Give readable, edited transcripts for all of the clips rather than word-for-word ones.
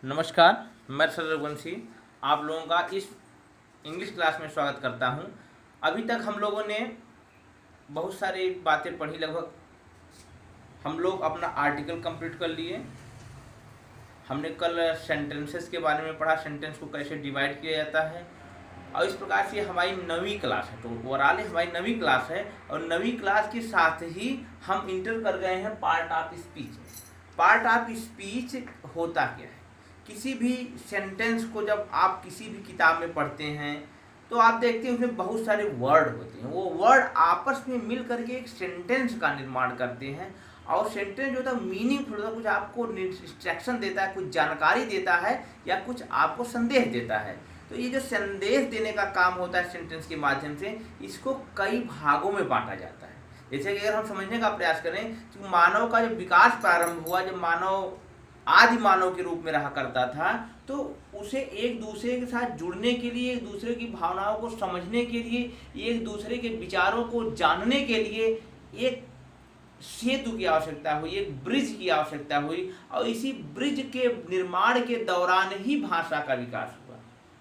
नमस्कार, मैं सर रघुवंशी आप लोगों का इस इंग्लिश क्लास में स्वागत करता हूं। अभी तक हम लोगों ने बहुत सारी बातें पढ़ी। लगभग हम लोग अपना आर्टिकल कंप्लीट कर लिए। हमने कल सेंटेंसेस के बारे में पढ़ा, सेंटेंस को कैसे डिवाइड किया जाता है। और इस प्रकार से हमारी 9वीं क्लास है, तो ओवरऑल हमारी 9वीं क्लास है। और 9वीं क्लास के साथ ही हम इंटर कर गए हैं part of speech. Part of speech होता क्या है? किसी भी सेंटेंस को जब आप किसी भी किताब में पढ़ते हैं तो आप देखते हैं उसमें बहुत सारे वर्ड होते हैं। वो वर्ड आपस में मिल करके एक सेंटेंस का निर्माण करते हैं। और सेंटेंस जो होता है मीनिंगफुल होता है, कुछ आपको इंस्ट्रक्शन देता है, कुछ जानकारी देता है या कुछ आपको संदेश देता है। तो ये जो संदेश देने का काम होता है सेंटेंस के माध्यम से, इसको कई भागों में बांटा जाता है। जैसे कि अगर हम समझने का प्रयास करें तो मानव का जब विकास प्रारंभ हुआ, जब मानव आदि मानव के रूप में रहा करता था, तो उसे एक दूसरे के साथ जुड़ने के लिए, एक दूसरे की भावनाओं को समझने के लिए, एक दूसरे के विचारों को जानने के लिए एक सेतु की आवश्यकता हुई, एक ब्रिज की आवश्यकता हुई। और इसी ब्रिज के निर्माण के दौरान ही भाषा का विकास हुआ।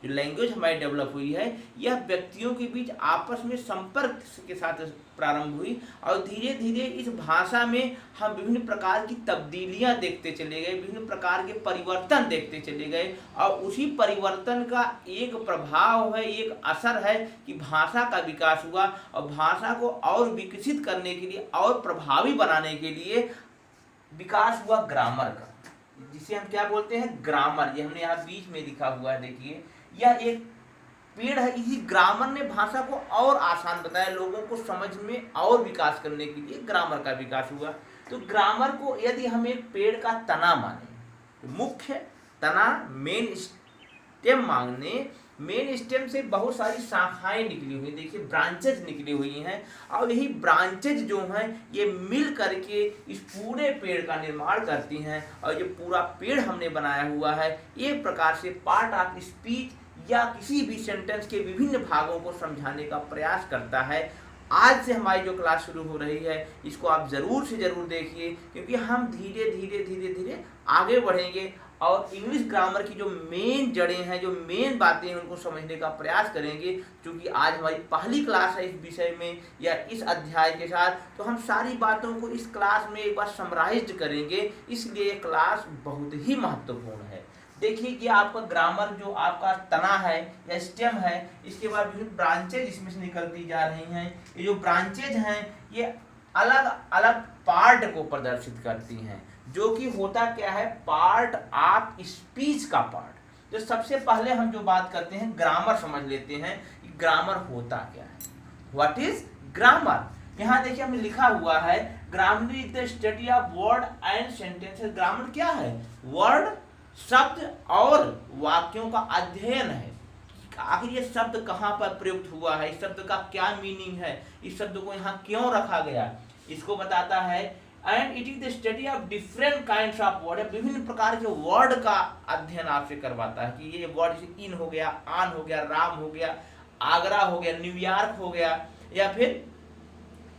जो लैंग्वेज हमारी डेवलप हुई है, यह व्यक्तियों के बीच आपस में संपर्क के साथ प्रारंभ हुई। और धीरे धीरे इस भाषा में हम विभिन्न प्रकार की तब्दीलियां देखते चले गए, विभिन्न प्रकार के परिवर्तन देखते चले गए। और उसी परिवर्तन का एक प्रभाव है, एक असर है कि भाषा का विकास हुआ। और भाषा को और विकसित करने के लिए और प्रभावी बनाने के लिए विकास हुआ ग्रामर का, जिसे हम क्या बोलते हैं, ग्रामर। ये हमने यहाँ बीच में लिखा हुआ है, देखिए यह एक पेड़ है। इसी ग्रामर ने भाषा को और आसान बताया, लोगों को समझ में और विकास करने के लिए ग्रामर का विकास हुआ। तो ग्रामर को यदि हम एक पेड़ का तना माने, तो मुख्य तना मेन स्टेम मांगने, मेन स्टेम से बहुत सारी शाखाएं निकली हुई, देखिए ब्रांचेज निकली हुई हैं। और यही ब्रांचेज जो हैं ये मिल करके इस पूरे पेड़ का निर्माण करती हैं। और ये पूरा पेड़ हमने बनाया हुआ है। एक प्रकार से पार्ट ऑफ स्पीच या किसी भी सेंटेंस के विभिन्न भागों को समझाने का प्रयास करता है। आज से हमारी जो क्लास शुरू हो रही है, इसको आप ज़रूर से ज़रूर देखिए, क्योंकि हम धीरे धीरे धीरे धीरे आगे बढ़ेंगे और इंग्लिश ग्रामर की जो मेन जड़ें हैं, जो मेन बातें हैं, उनको समझने का प्रयास करेंगे। क्योंकि आज हमारी पहली क्लास है इस विषय में या इस अध्याय के साथ, तो हम सारी बातों को इस क्लास में एक बार समराइज करेंगे। इसलिए ये क्लास बहुत ही महत्वपूर्ण है। देखिए कि आपका ग्रामर जो आपका तना है या स्टेम है, इसके बाद विभिन्न ब्रांचेज इसमें से निकलती जा रही हैं। ये जो ब्रांचेज हैं ये अलग अलग पार्ट को प्रदर्शित करती हैं, जो कि होता क्या है, पार्ट ऑफ स्पीच का पार्ट। तो सबसे पहले हम जो बात करते हैं ग्रामर समझ लेते हैं कि ग्रामर होता क्या है। What is grammar? यहाँ देखिए हमने लिखा हुआ है, grammar is the study of word and sentences. Grammar क्या है? वर्ड, शब्द और वाक्यों का अध्ययन है। आखिर ये शब्द कहाँ पर प्रयुक्त हुआ है, इस शब्द का क्या मीनिंग है, इस शब्द को यहाँ क्यों रखा गया, इसको बताता है। And it is the study of different kinds of word. विभिन्न प्रकार के वर्ड का अध्ययन आपसे करवाता है कि ये वर्ड जैसे इन हो गया, आन हो गया, राम हो गया, आगरा हो गया, न्यूयॉर्क हो गया, या फिर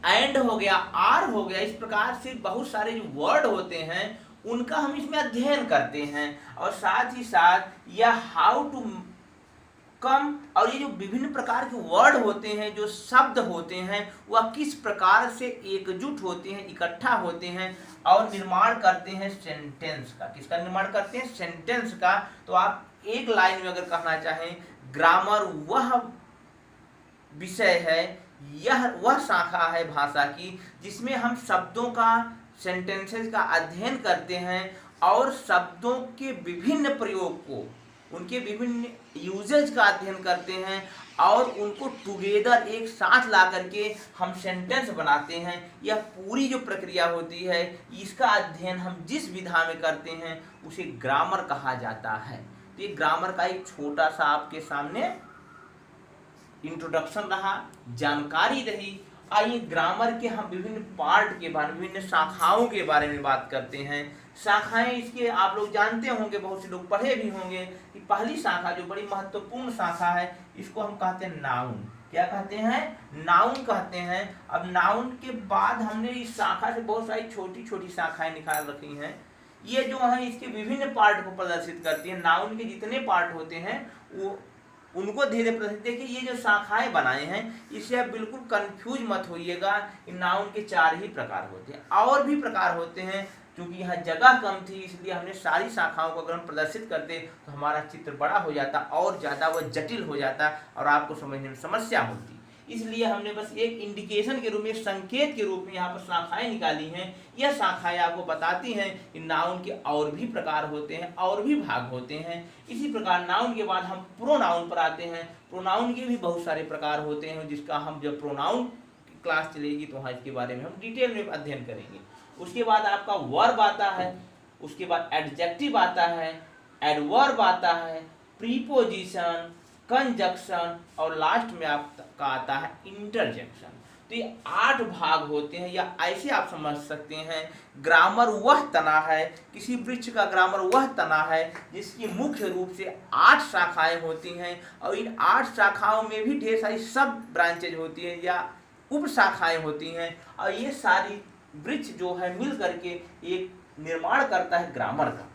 एंड हो गया, आर हो गया। इस प्रकार से बहुत सारे जो वर्ड होते हैं उनका हम इसमें अध्ययन करते हैं। और साथ ही साथ यह हाउ टू कम, और ये जो विभिन्न प्रकार के वर्ड होते हैं, जो शब्द होते हैं, वह किस प्रकार से एकजुट होते हैं, इकट्ठा होते हैं और निर्माण करते हैं सेंटेंस का। किसका निर्माण करते हैं? सेंटेंस का। तो आप एक लाइन में अगर कहना चाहें, ग्रामर वह विषय है, यह वह शाखा है भाषा की जिसमें हम शब्दों का, सेंटेंसेस का अध्ययन करते हैं और शब्दों के विभिन्न प्रयोग को, उनके विभिन्न यूजेज का अध्ययन करते हैं और उनको टुगेदर एक साथ ला करके हम सेंटेंस बनाते हैं। यह पूरी जो प्रक्रिया होती है, इसका अध्ययन हम जिस विधा में करते हैं उसे ग्रामर कहा जाता है। तो ये ग्रामर का एक छोटा सा आपके सामने इंट्रोडक्शन रहा, जानकारी रही। आइए ग्रामर के हम विभिन्न पार्ट के बारे में, विभिन्न शाखाओं के बारे में बात करते हैं। शाखाएं इसके आप लोग जानते होंगे, बहुत से लोग पढ़े भी होंगे कि पहली शाखा जो बड़ी महत्वपूर्ण शाखा है, इसको हम कहते हैं नाउन। क्या कहते हैं? नाउन कहते हैं। अब नाउन के बाद हमने इस शाखा से बहुत सारी छोटी छोटी शाखाएं निकाल रखी हैं। ये जो है इसके विभिन्न पार्ट को प्रदर्शित करती है। नाउन के जितने पार्ट होते हैं वो उनको धीरे प्रदर्शित। देखिए ये जो शाखाएं बनाए हैं इससे आप बिल्कुल कंफ्यूज मत होइएगा। नाउन के 4 ही प्रकार होते हैं, और भी प्रकार होते हैं। क्योंकि यहाँ जगह कम थी इसलिए हमने सारी शाखाओं को अगर हम प्रदर्शित करते तो हमारा चित्र बड़ा हो जाता और ज़्यादा वह जटिल हो जाता और आपको समझने में समस्या होती। इसलिए हमने बस एक इंडिकेशन के रूप में, एक संकेत के रूप में यहाँ पर शाखाएं निकाली हैं। यह शाखाएं आपको बताती हैं कि नाउन के और भी प्रकार होते हैं, और भी भाग होते हैं। इसी प्रकार नाउन के बाद हम प्रोनाउन पर आते हैं। प्रोनाउन के भी बहुत सारे प्रकार होते हैं, जिसका हम जब प्रोनाउन की क्लास चलेगी तो वहाँ इसके बारे में हम डिटेल में अध्ययन करेंगे। उसके बाद आपका वर्ब आता है, उसके बाद एडजेक्टिव आता है, एडवर्ब आता है, प्रीपोजिशन, कंजक्शन और लास्ट में आपका आता है इंटरजेक्शन। तो ये 8 भाग होते हैं, या ऐसे आप समझ सकते हैं ग्रामर वह तना है, किसी वृक्ष का ग्रामर वह तना है जिसकी मुख्य रूप से 8 शाखाएं होती हैं, और इन 8 शाखाओं में भी ढेर सारी सब ब्रांचेज होती हैं या उप शाखाएं होती हैं, और ये सारी वृक्ष जो है मिल करके एक निर्माण करता है ग्रामर का।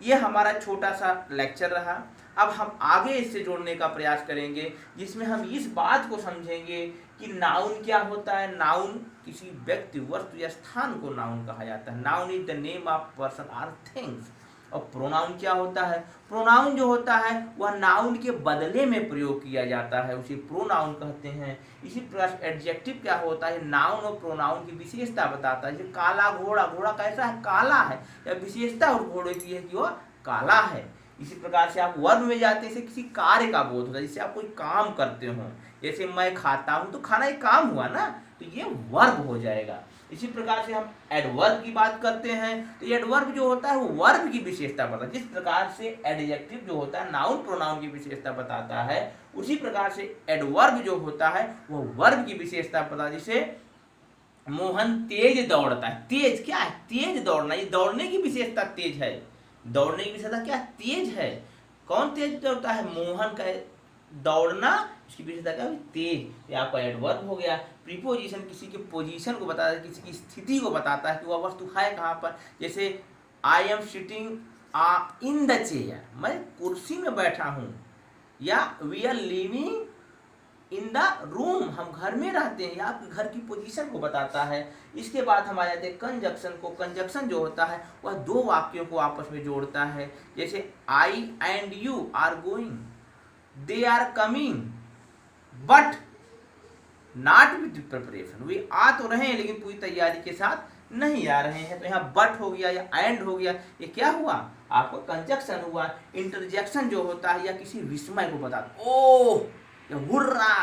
यह हमारा छोटा सा लेक्चर रहा। अब हम आगे इससे जोड़ने का प्रयास करेंगे, जिसमें हम इस बात को समझेंगे कि नाउन क्या होता है। नाउन किसी व्यक्ति, वस्तु या स्थान को नाउन कहा जाता है। Noun is the name of person और थिंग्स। और प्रोनाउन क्या होता है? प्रोनाउन जो होता है वह नाउन के बदले में प्रयोग किया जाता है, उसे प्रोनाउन कहते हैं। इसी प्रकार एडजेक्टिव क्या होता है? नाउन और प्रोनाउन की विशेषता बताता है। जैसे काला घोड़ा, घोड़ा कैसा है? काला है। या विशेषता उस घोड़े की है कि वह काला है। इसी प्रकार से आप वर्ब में जाते हैं, किसी कार्य का बोध होता है, जिससे आप कोई काम करते हो। जैसे मैं खाता हूँ तो खाना एक काम हुआ ना, तो ये वर्ब हो जाएगा। इसी प्रकार से हम एडवर्ब की बात करते हैं, तो एडवर्ब जो होता है वो वर्ब की विशेषता बताता है। जिस प्रकार से एडजेक्टिव जो होता है नाउन प्रोनाउन की विशेषता बताता है, उसी प्रकार से एडवर्ब जो होता है वह वर्ब की विशेषता बताता है। जैसे मोहन तेज दौड़ता है। तेज क्या है? तेज दौड़ना। ये दौड़ने की विशेषता तेज है। दौड़ने की विशेषता क्या? तेज है। कौन तेज दौड़ता है? मोहन का दौड़ना, इसकी विशेषता क्या? तेज। ये आपका एडवर्ब हो गया। प्रीपोजिशन किसी के पोजीशन को बताता है, किसी की स्थिति को बताता है कि वह वस्तु है कहाँ पर। जैसे I am sitting in the chair, मैं कुर्सी में बैठा हूँ। या we are living in the room, हम घर में रहते हैं। या आपके घर की पोजीशन को बताता है। इसके बाद हम आ जाते हैं कंजक्शन को। कंजक्शन जो होता है वह 2 वाक्यों को आपस में जोड़ता है। जैसे I and you are going, they are coming, but not with preparation. वे आ तो रहे हैं लेकिन पूरी तैयारी के साथ नहीं आ रहे हैं। तो यहाँ बट हो गया या एंड हो गया, ये क्या हुआ? आपका कंजक्शन हुआ। इंटरजेक्शन जो होता है या किसी विस्मय को बताता, oh hurrah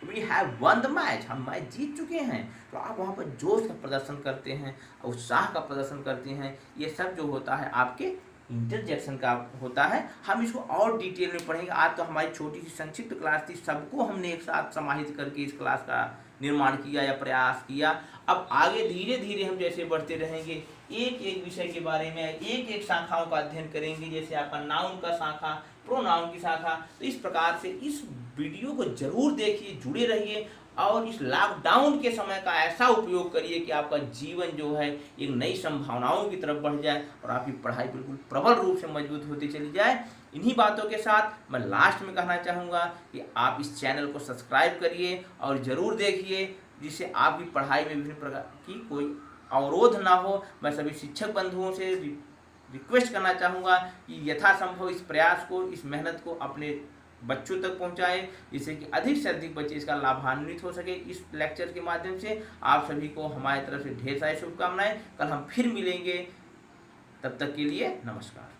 we have won the match, हम मैच जीत चुके हैं। तो आप वहाँ पर जोश का प्रदर्शन करते हैं, उत्साह का प्रदर्शन करते हैं। ये सब जो होता है आपके इंटरजेक्शन का होता है। हम इसको और डिटेल में पढ़ेंगे। आज तो हमारी छोटी सी संक्षिप्त क्लास थी, सबको हमने एक साथ समाहित करके इस क्लास का निर्माण किया या प्रयास किया। अब आगे धीरे धीरे हम जैसे बढ़ते रहेंगे, एक एक विषय के बारे में एक एक शाखाओं का अध्ययन करेंगे। जैसे आपका नाउन का शाखा, प्रोनाउन की शाखा। तो इस प्रकार से इस वीडियो को जरूर देखिए, जुड़े रहिए और इस लॉकडाउन के समय का ऐसा उपयोग करिए कि आपका जीवन जो है एक नई संभावनाओं की तरफ बढ़ जाए और आपकी पढ़ाई बिल्कुल प्रबल रूप से मजबूत होती चली जाए। इन्हीं बातों के साथ मैं लास्ट में कहना चाहूँगा कि आप इस चैनल को सब्सक्राइब करिए और ज़रूर देखिए, जिससे आपकी पढ़ाई में विभिन्न प्रकार की कोई अवरोध ना हो। मैं सभी शिक्षक बंधुओं से रिक्वेस्ट करना चाहूँगा कि यथासंभव इस प्रयास को, इस मेहनत को अपने बच्चों तक पहुंचाएं, जिससे कि अधिक से अधिक बच्चे इसका लाभान्वित हो सके। इस लेक्चर के माध्यम से आप सभी को हमारी तरफ से ढेर सारी शुभकामनाएं। कल हम फिर मिलेंगे, तब तक के लिए नमस्कार।